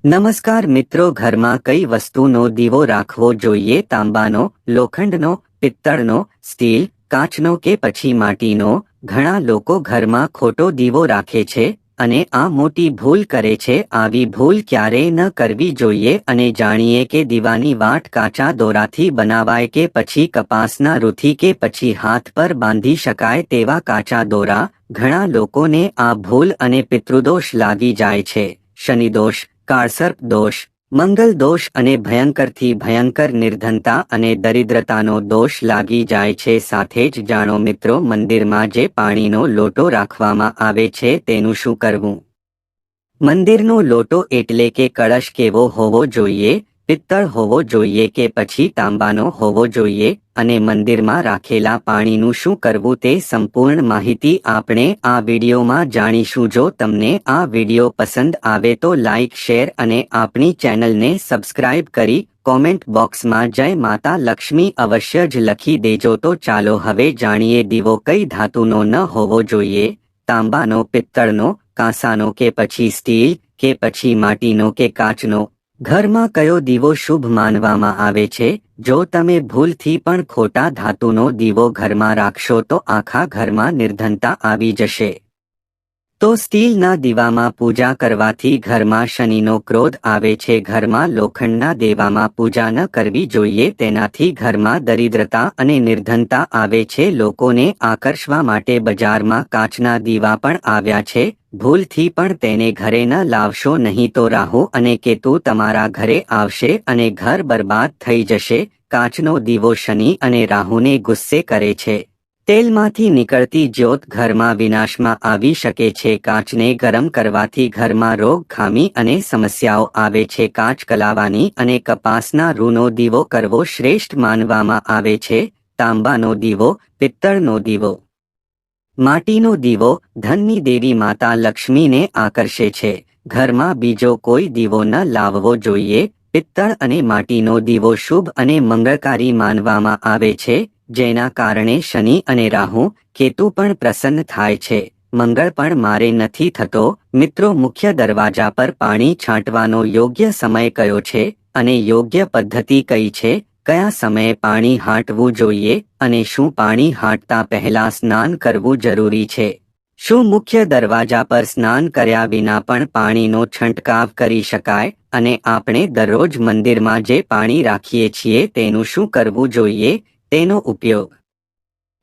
નમસ્કાર મિત્રો, ઘરમાં કઈ વસ્તુનો દીવો રાખવો જોઈએ? તાંબાનો, લોખંડનો, પિત્તળનો, સ્ટીલ, કાચનો કે પછી માટીનો? ઘણા લોકો ઘરમાં ખોટો દીવો રાખે છે અને આ મોટી ભૂલ કરે છે. આવી ભૂલ ક્યારેય ન કરવી જોઈએ અને જાણીએ કે દીવાની વાટ કાચા દોરાથી બનાવાય કે પછી કપાસના રૂથી કે પછી હાથ પર બાંધી શકાય તેવા કાચા દોરા. ઘણા લોકોને આ ભૂલ અને પિતૃદોષ લાગી જાય છે. શનિદોષ, કાળસર્પ દોષ, મંગલ દોષ અને ભયંકરથી ભયંકર નિર્ધનતા અને દરિદ્રતાનો દોષ લાગી જાય છે. સાથે જ જાણો મિત્રો, મંદિરમાં જે પાણીનો લોટો રાખવામાં આવે છે તેનું શું કરવું? મંદિરનો લોટો એટલે કે કળશ કેવો હોવો જોઈએ? પિત્તળ હોવો જોઈએ કે પછી તાંબાનો હોવો જોઈએ? અને મંદિરમાં રાખેલા પાણીનું શું કરવું તે સંપૂર્ણ માહિતી આપણે આ વિડીયોમાં જાણીશું. જો તમને આ વિડીયો પસંદ આવે તો લાઇક, શેર અને આપણી ચેનલને સબસ્ક્રાઇબ કરી કોમેન્ટ બોક્સમાં જય માતા લક્ષ્મી અવશ્ય જ લખી દેજો. તો ચાલો હવે જાણીએ દીવો કઈ ધાતુનો ન હોવો જોઈએ. તાંબાનો, પિત્તળનો, કાંસાનો કે પછી સ્ટીલ કે પછી માટીનો કે કાચનો? ઘરમાં કયો દીવો શુભ માનવામાં આવે છે? જો તમે ભૂલથી પણ ખોટા ધાતુનો દીવો ઘરમાં રાખશો તો આખા ઘરમાં નિર્ધનતા આવી જશે. તો સ્ટીલના દીવામાં પૂજા કરવાથી ઘરમાં શનિનો ક્રોધ આવે છે. ઘરમાં લોખંડના દીવામાં પૂજા ન કરવી જોઈએ, તેનાથી ઘરમાં દરિદ્રતા અને નિર્ધનતા આવે છે. લોકોને આકર્ષવા માટે બજારમાં કાચના દીવા પણ આવ્યા છે. ભૂલથી પણ તેને ઘરે ન લાવશો, નહીં તો રાહુ અને કેતુ તમારા ઘરે આવશે અને ઘર બરબાદ થઈ જશે. કાચનો દીવો શનિ અને રાહુને ગુસ્સે કરે છે. તેલમાંથી નીકળતી જ્યોત ઘરમાં વિનાશમાં આવી શકે છે. કાચને ગરમ કરવાથી ઘરમાં રોગ, ખામી અને સમસ્યાઓ આવે છે. કાચ કલાવાની અને કપાસના રૂનો દીવો કરવો શ્રેષ્ઠ માનવામાં આવે છે. તાંબાનો દીવો, પિત્તળનો દીવો, માટીનો દીવો ધનની દેવી માતા લક્ષ્મીને આકર્ષે છે. ઘરમાં બીજો કોઈ દીવો ન લાવવો જોઈએ. પિત્તળ અને માટીનો દીવો શુભ અને મંગળકારી માનવામાં આવે છે, જેના કારણે શનિ અને રાહુ, કેતુ પણ પ્રસન્ન થાય છે. મંગળ પણ મારે નથી થતો. મિત્રો, મુખ્ય દરવાજા પર પાણી છાંટવાનો યોગ્ય સમય કયો છે અને યોગ્ય પદ્ધતિ કઈ છે? કયા સમયે પાણી છાંટવું જોઈએ અને શું પાણી છાંટતા પહેલા સ્નાન કરવું જરૂરી છે? શું મુખ્ય દરવાજા પર સ્નાન કર્યા વિના પણ પાણીનો છંટકાવ કરી શકાય? અને આપણે દરરોજ મંદિરમાં જે પાણી રાખીએ છીએ તેનું શું કરવું જોઈએ? તેનો ઉપયોગ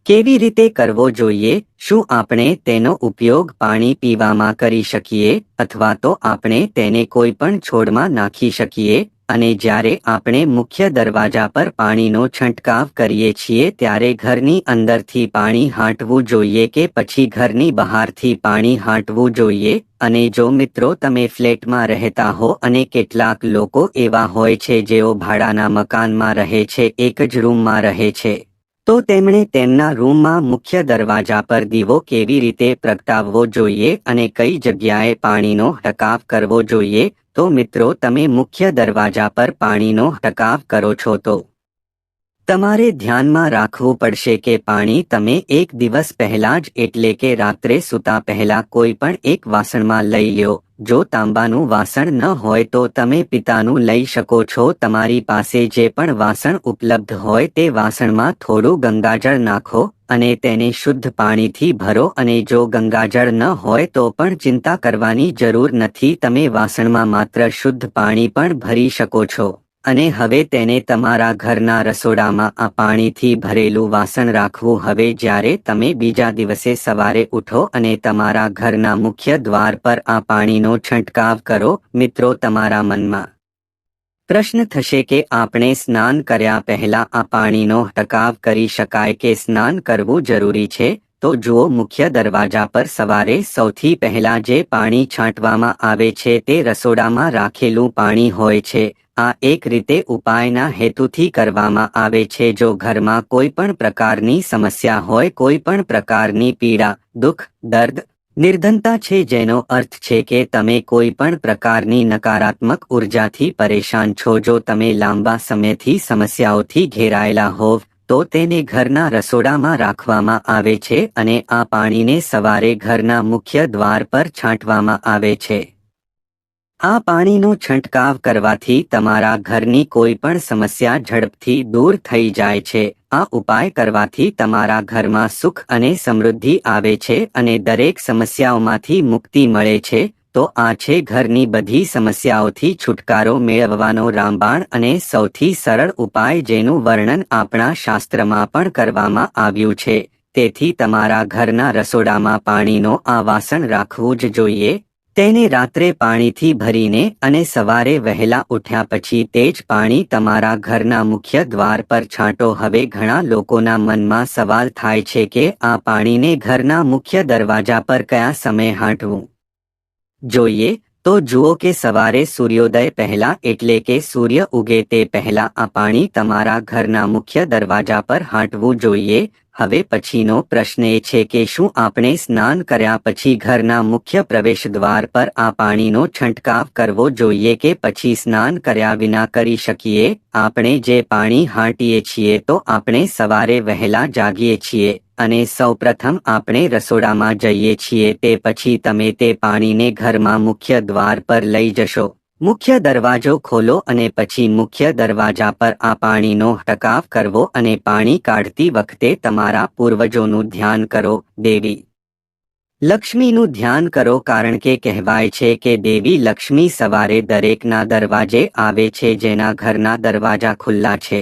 કેવી રીતે કરવો જોઈએ? શું આપણે તેનો ઉપયોગ પાણી પીવામાં કરી શકીએ અથવા તો આપણે તેને કોઈ પણ છોડમાં નાખી શકીએ? અને જ્યારે આપણે મુખ્ય દરવાજા પર પાણીનો છંટકાવ કરીએ છીએ ત્યારે ઘરની અંદરથી પાણી છાંટવું જોઈએ કે પછી ઘરની બહારથી પાણી છાંટવું જોઈએ? અને જો મિત્રો તમે ફ્લેટમાં રહેતા હો અને કેટલાક લોકો એવા હોય છે જેઓ ભાડાના મકાનમાં રહે છે, એક જ રૂમમાં રહે છે, તો તેમણે તેમના રૂમમાં મુખ્ય દરવાજા પર દીવો કેવી રીતે પ્રગટાવવો જોઈએ અને કઈ જગ્યાએ પાણીનો છંટકાવ કરવો જોઈએ? તો મિત્રો, તમે મુખ્ય દરવાજા પર પાણીનો છંટકાવ કરો છો તો તમારે ધ્યાનમાં રાખવું પડશે કે પાણી તમે એક દિવસ પહેલા જ એટલે કે રાત્રે સૂતા પહેલા કોઈ પણ એક વાસણમાં લઈ લો. જો તાંબાનું વાસણ ન હોય તો તમે પિત્તળનું લઈ શકો છો. તમારી પાસે જે પણ વાસણ ઉપલબ્ધ હોય તે વાસણમાં થોડું ગંગાજળ નાખો અને તેને શુદ્ધ પાણીથી ભરો. અને જો ગંગાજળ ન હોય તો પણ ચિંતા કરવાની જરૂર નથી, તમે વાસણમાં માત્ર શુદ્ધ પાણી પણ ભરી શકો છો. અને હવે તેને તમારા ઘરના રસોડામાં આ પાણીથી ભરેલું વાસણ રાખવું. હવે જ્યારે તમે બીજા દિવસે સવારે ઉઠો અને તમારા ઘરના મુખ્ય દ્વાર પર આ પાણીનો છંટકાવ કરો. મિત્રો, તમારા મનમાં પ્રશ્ન થશે કે આપણે સ્નાન કર્યા પહેલા આ પાણીનો છંટકાવ કરી શકાય કે સ્નાન કરવું જરૂરી છે? તો જુઓ, મુખ્ય દરવાજા પર સવારે સૌથી પહેલા જે પાણી છાંટવામાં આવે છે તે રસોડામાં રાખેલું પાણી હોય છે. આ એક રીતે ઉપાયના હેતુથી કરવામાં આવે છે. જો ઘરમાં કોઈ પણ પ્રકારની સમસ્યા હોય, કોઈ પણ પ્રકારની પીડા, દુઃખ, દર્દ, નિર્ધનતા છે, જેનો અર્થ છે કે તમે કોઈ પણ પ્રકારની નકારાત્મક ઉર્જાથી પરેશાન છો, જો તમે લાંબા સમયથી સમસ્યાઓથી ઘેરાયેલા હોવ તો તેને ઘરના રસોડામાં રાખવામાં આવે છે અને આ પાણીને સવારે ઘરના મુખ્ય દ્વાર પર છાંટવામાં આવે છે. આ પાણીનો છંટકાવ કરવાથી તમારા ઘરની કોઈ પણ સમસ્યા ઝડપથી દૂર થઈ જાય છે. આ ઉપાય કરવાથી તમારા ઘરમાં સુખ અને સમૃદ્ધિ આવે છે અને દરેક સમસ્યાઓમાંથી મુક્તિ મળે છે. તો આ છે ઘરની બધી સમસ્યાઓથી છુટકારો મેળવવાનો રામબાણ અને સૌથી સરળ ઉપાય, જેનું વર્ણન આપણા શાસ્ત્રમાં પણ કરવામાં આવ્યું છે. તેથી તમારા ઘરના રસોડામાં પાણીનો આ વાસણ રાખવું જ જોઈએ. તેને રાત્રે પાણીથી ભરીને અને સવારે વહેલા ઉઠ્યા પછી તે જ પાણી તમારા ઘરના મુખ્ય દ્વાર પર છાંટો. હવે ઘણા લોકોના મનમાં સવાલ થાય છે કે આ પાણીને ઘરના મુખ્ય દરવાજા પર કયા સમયે છાંટવું જોઈએ? તો જુઓ કે સવારે સૂર્યોદય પહેલા, એટલે કે સૂર્ય ઉગે તે પહેલા આ પાણી તમારા ઘરના મુખ્ય દરવાજા પર છાંટવું જોઈએ. હવે પછીનો પ્રશ્ન એ છે કે શું આપણે સ્નાન કર્યા પછી ઘરના મુખ્ય પ્રવેશ દ્વાર પર આ પાણીનો છંટકાવ કરવો જોઈએ કે પછી સ્નાન કર્યા વિના કરી શકીએ? આપણે જે પાણી છાંટીએ છીએ તો આપણે સવારે વહેલા જાગીએ છીએ અને સૌપ્રથમ આપણે રસોડામાં જઈએ છીએ. તે પછી તમે તે પાણીને ઘરમાં મુખ્ય દ્વાર પર લઈ જશો. મુખ્ય દરવાજો ખોલો અને પછી મુખ્ય દરવાજા પર આ પાણીનો છંટકાવ કરવો અને પાણી કાઢતી વખતે તમારા પૂર્વજોનું ધ્યાન કરો, દેવી લક્ષ્મીનું ધ્યાન કરો. કારણ કે કહેવાય છે કે દેવી લક્ષ્મી સવારે દરેકના દરવાજે આવે છે. જેના ઘરના દરવાજા ખુલ્લા છે,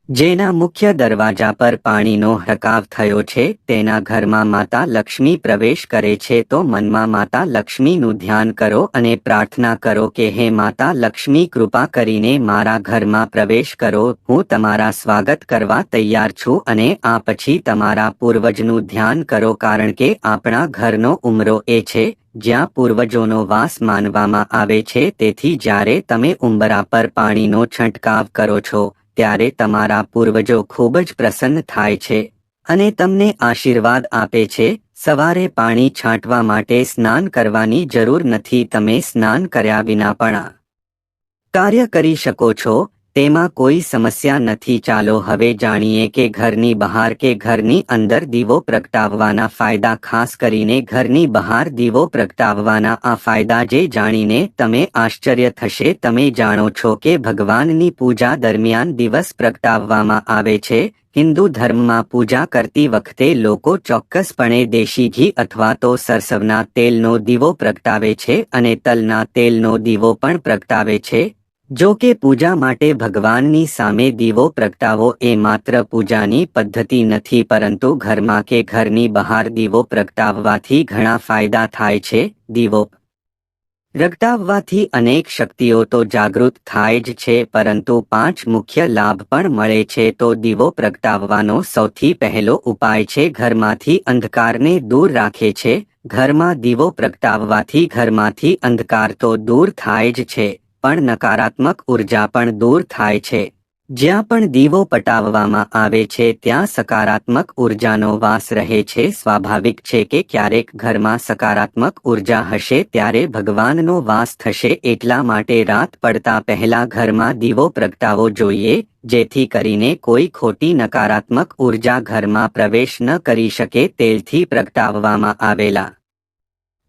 જેના મુખ્ય દરવાજા પર પાણીનો છંટકાવ થયો છે, તેના ઘરમાં માતા લક્ષ્મી પ્રવેશ કરે છે. તો મનમાં માતા લક્ષ્મીનું ધ્યાન કરો અને પ્રાર્થના કરો કે હે માતા લક્ષ્મી, કૃપા કરીને મારા ઘરમાં પ્રવેશ કરો. હું તમારા સ્વાગત કરવા તૈયાર છું. અને આ પછી તમારા પૂર્વજનું ધ્યાન કરો, કારણ કે આપણા ઘરનો ઉંબરો એ છે જ્યાં પૂર્વજોનો વાસ માનવામાં આવે છે. તેથી જ્યારે તમે ઉંબરા પર પાણીનો છંટકાવ કરો છો ત્યારે તમારા પૂર્વજો ખૂબ જ પ્રસન્ન થાય છે અને તમને આશીર્વાદ આપે છે. સવારે પાણી છાંટવા માટે સ્નાન કરવાની જરૂર નથી. તમે સ્નાન કર્યા વિના પણ આ કાર્ય કરી શકો છો. તેમાં કોઈ સમસ્યા નથી. ચાલો હવે જાણીએ કે ઘરની બહાર કે ઘરની અંદર દીવો પ્રગટાવવાના ફાયદા. ખાસ કરીને ઘરની બહાર દીવો પ્રગટાવવાના આ ફાયદા જે જાણીને તમે આશ્ચર્ય થશે. તમે જાણો છો કે ભગવાનની પૂજા દરમિયાન દિવસ પ્રગટાવવામાં આવે છે. હિન્દુ ધર્મમાં પૂજા કરતી વખતે લોકો ચોક્કસપણે દેશી ઘી અથવા તો સરસવના તેલનો દીવો પ્રગટાવે છે અને તલના તેલનો દીવો પણ પ્રગટાવે છે. જો કે પૂજા માટે ભગવાનની સામે દીવો પ્રગટાવો એ માત્ર પૂજાની પદ્ધતિ નથી, પરંતુ ઘરમાં કે ઘરની બહાર દીવો પ્રગટાવવાથી ઘણા ફાયદા થાય છે. દીવો પ્રગટાવવાથી અનેક શક્તિઓ તો જાગૃત થાય જ છે, પરંતુ 5 મુખ્ય લાભ પણ મળે છે. તો દીવો પ્રગટાવવાનો સૌથી પહેલો ઉપાય છે ઘરમાંથી અંધકારને દૂર રાખે છે. ઘરમાં દીવો પ્રગટાવવાથી ઘરમાંથી અંધકાર તો દૂર થાય જ છે, પણ નકારાત્મક ઉર્જા પણ દૂર થાય છે. જ્યાં પણ દીવો પ્રગટાવવામાં આવે છે ત્યાં સકારાત્મક ઉર્જાનો વાસ રહે છે. સ્વાભાવિક છે કે ક્યારેક ઘરમાં સકારાત્મક ઉર્જા હશે ત્યારે ભગવાનનો વાસ થશે. એટલા માટે રાત પડતા પહેલા ઘરમાં દીવો પ્રગટાવવો જોઈએ, જેથી કરીને કોઈ ખોટી નકારાત્મક ઉર્જા ઘરમાં પ્રવેશ ન કરી શકે. તેલથી પ્રગટાવવામાં આવેલા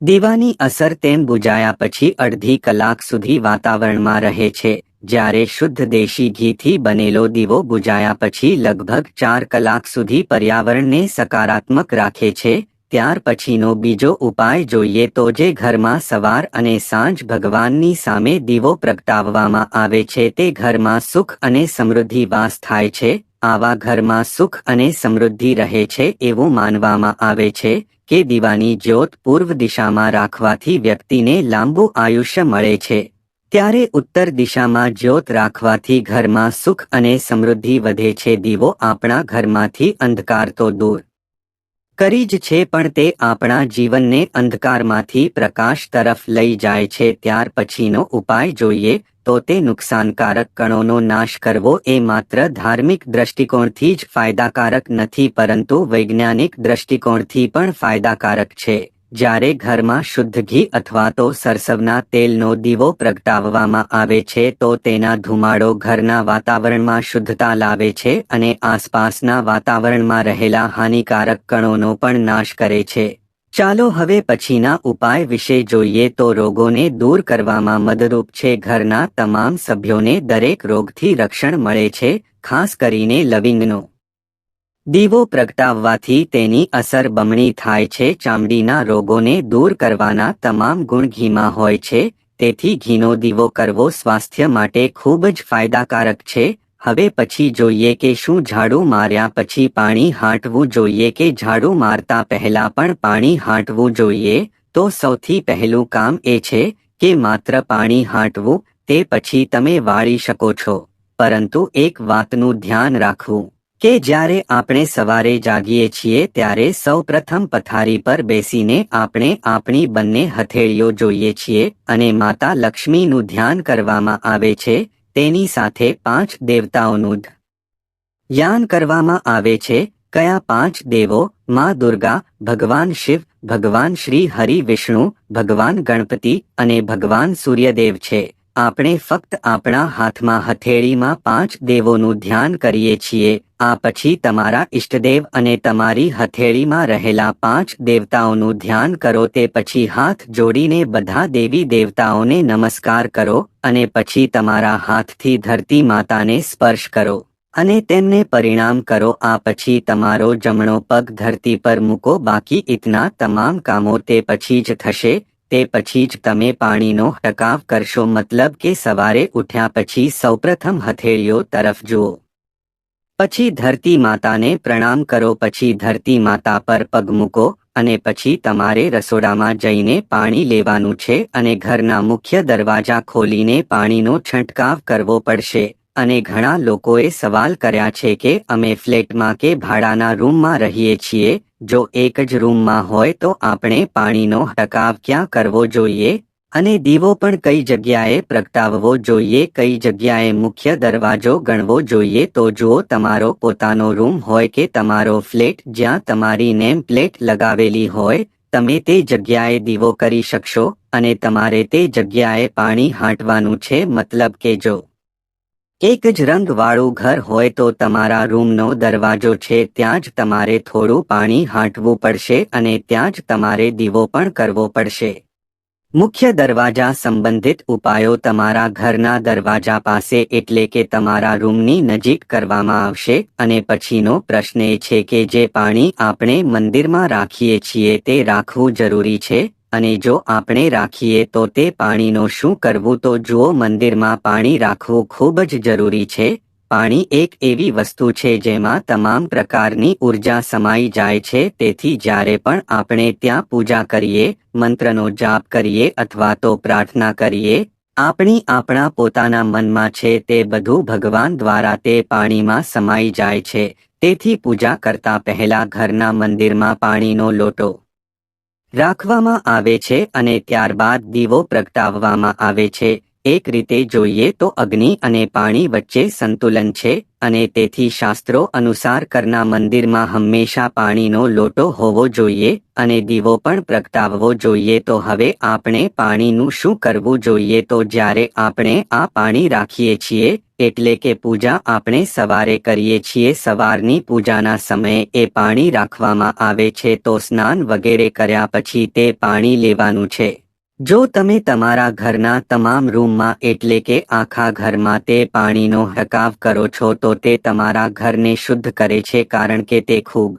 દીવાની અસર તેમ બુજાયા પછી અડધી કલાક સુધી વાતાવરણમાં રહે છે, જ્યારે શુદ્ધ દેશી ઘીથી બનેલો દીવો બુજાયા પછી લગભગ 4 કલાક સુધી પર્યાવરણને સકારાત્મક રાખે છે. ત્યાર પછીનો બીજો ઉપાય જોઈએ તો જે ઘરમાં સવાર અને સાંજ ભગવાનની સામે દીવો પ્રગટાવવામાં આવે છે તે ઘરમાં સુખ અને સમૃદ્ધિ વાસ થાય છે. આવા ઘરમાં સુખ અને સમૃદ્ધિ રહે છે એવું માનવામાં આવે છે કે દીવાની જ્યોત પૂર્વ દિશામાં રાખવાથી વ્યક્તિને લાંબુ આયુષ્ય મળે છે. ત્યારે ઉત્તર દિશામાં જ્યોત રાખવાથી ઘરમાં સુખ અને સમૃદ્ધિ વધે છે. દીવો આપણા ઘરમાંથી અંધકાર તો દૂર કરી જ છે, પણ તે આપણા જીવનને અંધકારમાંથી પ્રકાશ તરફ લઈ જાય છે. ત્યાર પછીનો ઉપાય જોઈએ તો તે નુકસાનકારક કણોનો નાશ કરવો. એ માત્ર ધાર્મિક દ્રષ્ટિકોણથી જ ફાયદાકારક નથી, પરંતુ વૈજ્ઞાનિક દ્રષ્ટિકોણથી પણ ફાયદાકારક છે. જ્યારે ઘરમાં શુદ્ધ ઘી અથવા તો સરસવના તેલનો દીવો પ્રગટાવવામાં આવે છે તો તેના ધુમાડો ઘરના વાતાવરણમાં શુદ્ધતા લાવે છે અને આસપાસના વાતાવરણમાં રહેલા હાનિકારક કણોનો પણ નાશ કરે છે. ચાલો હવે પછીના ઉપાય વિશે જોઈએ તો રોગોને દૂર કરવામાં મદદરૂપ છે. ઘરના તમામ સભ્યોને દરેક રોગથી રક્ષણ મળે છે, ખાસ કરીને લવિંગનો દીવો પ્રગટાવવાથી તેની અસર બમણી થાય છે. ચામડીના રોગોને દૂર કરવાના તમામ ગુણ ઘીમાં હોય છે, તેથી ઘીનો દીવો કરવો સ્વાસ્થ્ય માટે ખૂબ જ ફાયદાકારક છે. હવે પછી જોઈએ કે શું ઝાડુ માર્યા પછી પાણી હાંટવું જોઈએ કે ઝાડુ મારતા પહેલા પણ પાણી હાંટવું જોઈએ? તો સૌથી પહેલું કામ એ છે કે માત્ર પાણી હાંટવું, તે પછી તમે વાળી શકો છો. પરંતુ એક વાતનું ધ્યાન રાખવું કે જ્યારે આપણે સવારે જાગીએ છીએ ત્યારે સૌપ્રથમ પથારી પર બેસીને આપણે આપણી બંને હથેળીઓ જોઈએ છીએ અને માતા લક્ષ્મીનું ધ્યાન કરવામાં આવે છે. તેની સાથે 5 દેવતાઓનું ધ્યાન કરવામાં આવે છે. કયા 5 દેવો? માં દુર્ગા, ભગવાન શિવ, ભગવાન શ્રી હરિ વિષ્ણુ, ભગવાન ગણપતિ અને ભગવાન સૂર્યદેવ છે. આપણે ફક્ત આપણા હાથમાં હથેળીમાં 5 દેવોનું ધ્યાન કરીએ છીએ. આ પછી તમારા ઇષ્ટદેવ અને તમારી હથેળીમાં રહેલા 5 દેવતાઓનું ધ્યાન કરો. તે પછી હાથ જોડીને બધા દેવી દેવતાઓને નમસ્કાર કરો અને પછી તમારા હાથથી ધરતી માતાને સ્પર્શ કરો અને તેમને પરિણામ કરો. આ પછી તમારો જમણો પગ ધરતી પર મૂકો. બાકી ઇતના તમામ કામો તે પછી જ થશે. તે પછી જ તમે પાણીનો ટકાવ કરશો. મતલબ કે સવારે ઉઠ્યા પછી સૌપ્રથમ હથેળીઓ તરફ જુઓ, પછી ધરતી માતાને પ્રણામ કરો, પછી ધરતી માતા પર પગ મૂકો અને પછી તમારે રસોડામાં જઈને પાણી લેવાનું છે અને ઘરના મુખ્ય દરવાજા ખોલીને પાણીનો છંટકાવ કરવો પડશે. અને ઘણા લોકોએ સવાલ કર્યા છે કે અમે ફ્લેટમાં કે ભાડાના રૂમમાં રહીએ છીએ, જો એક જ રૂમમાં હોય તો આપણે પાણીનો ટકાવ ક્યાં કરવો જોઈએ અને દીવો પણ કઈ જગ્યાએ પ્રગટાવવો જોઈએ, કઈ જગ્યાએ મુખ્ય દરવાજો ગણવો જોઈએ? તો જુઓ, તમારો પોતાનો રૂમ હોય કે તમારો ફ્લેટ, જ્યાં તમારી નેમ પ્લેટ લગાવેલી હોય, તમે તે જગ્યાએ દીવો કરી શકશો અને તમારે તે જગ્યાએ પાણી હાંટવાનું છે. મતલબ કે જો એક જ રંગવાળું ઘર હોય તો તમારા રૂમનો દરવાજો છે ત્યાં જ તમારે થોડું પાણી હાંટવું પડશે અને ત્યાં જ તમારે દીવો પણ કરવો પડશે. મુખ્ય દરવાજા સંબંધિત ઉપાયો તમારા ઘરના દરવાજા પાસે એટલે કે તમારા રૂમની નજીક કરવામાં આવશે. અને પછીનો પ્રશ્ન એ છે કે જે પાણી આપણે મંદિરમાં રાખીએ છીએ તે રાખવું જરૂરી છે અને જો આપણે રાખીએ તો તે પાણીનો શું કરવું? તો જુઓ, મંદિરમાં પાણી રાખવું ખૂબ જ જરૂરી છે. પાણી એક એવી વસ્તુ છે જેમાં તમામ પ્રકારની ઉર્જા સમાઈ જાય છે. તેથી જ્યારે પણ આપણે ત્યાં પૂજા કરીએ, મંત્રનો જાપ કરીએ અથવા તો પ્રાર્થના કરીએ, આપણા પોતાના મનમાં છે તે બધું ભગવાન દ્વારા તે પાણીમાં સમાઈ જાય છે. તેથી પૂજા કરતા પહેલા ઘરના મંદિરમાં પાણીનો લોટો રાખવામાં આવે છે અને ત્યારબાદ દીવો પ્રગટાવવામાં આવે છે. એક રીતે જોઈએ તો અગ્નિ અને પાણી વચ્ચે સંતુલન છે અને તેથી શાસ્ત્રો અનુસાર ઘરના મંદિરમાં હંમેશા પાણીનો લોટો હોવો જોઈએ અને દીવો પણ પ્રગટાવવો જોઈએ. તો હવે આપણે પાણીનું શું કરવું જોઈએ? તો જ્યારે આપણે આ પાણી રાખીએ છીએ એટલે કે પૂજા આપણે સવારે કરીએ છીએ, સવારની પૂજાના સમયે એ પાણી રાખવામાં આવે છે, તો સ્નાન વગેરે કર્યા પછી તે પાણી લેવાનું છે. જો તમે તમારા ઘરના તમામ રૂમમાં એટલે કે આખા ઘરમાં તે પાણીનો ટકાવ કરો છો તો તે તમારા ઘરને શુદ્ધ કરે છે, કારણ કે તે ખૂબ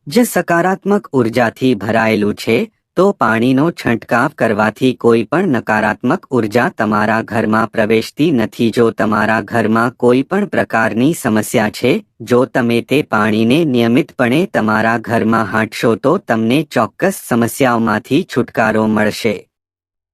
જ સકારાત્મક ઉર્જાથી ભરાયેલું છે. તો પાણીનો છંટકાવ કરવાથી કોઈ પણ નકારાત્મક ઉર્જા તમારા ઘરમાં પ્રવેશતી નથી. જો તમારા ઘરમાં કોઈ પણ પ્રકારની સમસ્યા છે, જો તમે તે પાણીને નિયમિતપણે તમારા ઘરમાં હાંટશો તો તમને ચોક્કસ સમસ્યાઓમાંથી છુટકારો મળશે.